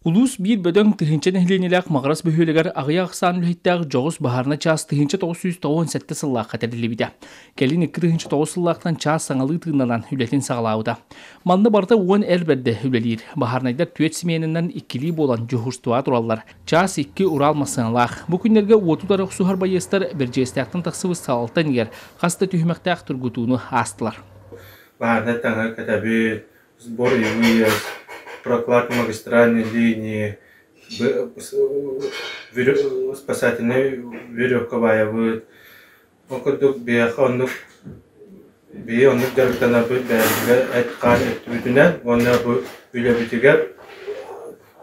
Улус bir bödöň tыһынча нэһилиэнилээх маҕарас бөһүөлэгэр аҕыйа ахсаан үлэһиттэээх жоҕус баһаарына чаас тыһынча 997 сыллаахха тэрилибитэ. Келин 2 тыһынча 9 сыллаахтан чаас саҥалыы тыыннанан үлэтин саҕалаабыта. Манны барда уон эл берде үлэлиир. Баһаарнайдар түөт симиэниннен иккилии буолан жуһурстуа тураллар. Чаас 2 урал масыҥалаах. Бу күннерге уотутар охсуһар байыстар биржээстээхтэн тахсыбыс саалтан игер хаста түһүмэхтээх тургутууну аастылар. Баһаарна таңа катаби сбор югуйас прокладка магистральной линии, спасательная веревковая вот. Он кудук бияхонук бионук дарктана будет бәргә әткан әтүтүнән, онда бу билебитигә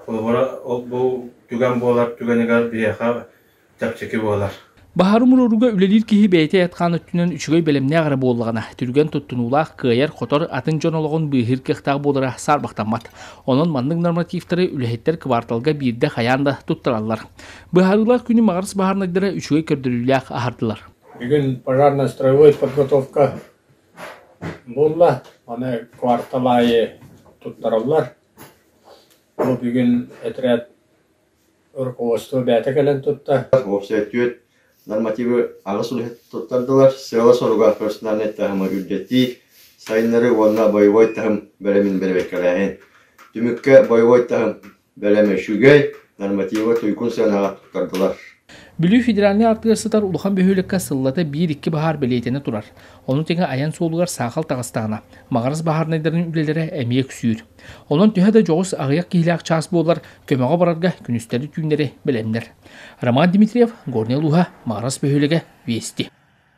бу түгән болар, түгәнегә бияха тапчыки болар. Баһары муруруга үлелир киһи бәйте ятқан өттүнөн үчүгөй белемне агара боллагана түргөн туттунулаах кыйар хотор атын жонологон быһыр кехтаг болара сарбактамат. Онон маннык нормативтары үлехеттер кварталга бирде хаянда туттараллар. Баһарылар күнү магарыс баһарнагдара үчүгөй көрдүрүләк ахардылар. Бүгүн пожарно-строевой подготовка болла, аны кварталайы туттараллар. Бу бүгүн отряд руководство бәте келен тутта. Нормативы ағысыл тұттардылар, села соруға персональный тағымы үлдетті, сайынлары онына боевой тағым бәлемін бәлебеккеләйін. Түмікке боевой тағым бәлеме шүгей, нормативы тұйкун сенаға тұттардылар. Бүлүү федеральный артыгасытар улахан бөһүлекке сыллата 1-2 баһар белейтени турар. Onu теңе аян соолугар саахал тагыстагына. Магарыс баһарнайдарын үлелере эмиек сүйүр. Онон төһө да жоғус агыяк киһилээх чаас буолар көмөҕө барарга күнүстери түүнери белемнер. Роман Дмитриев, Горнел Луха, Магарыс бөһүлеге Вести.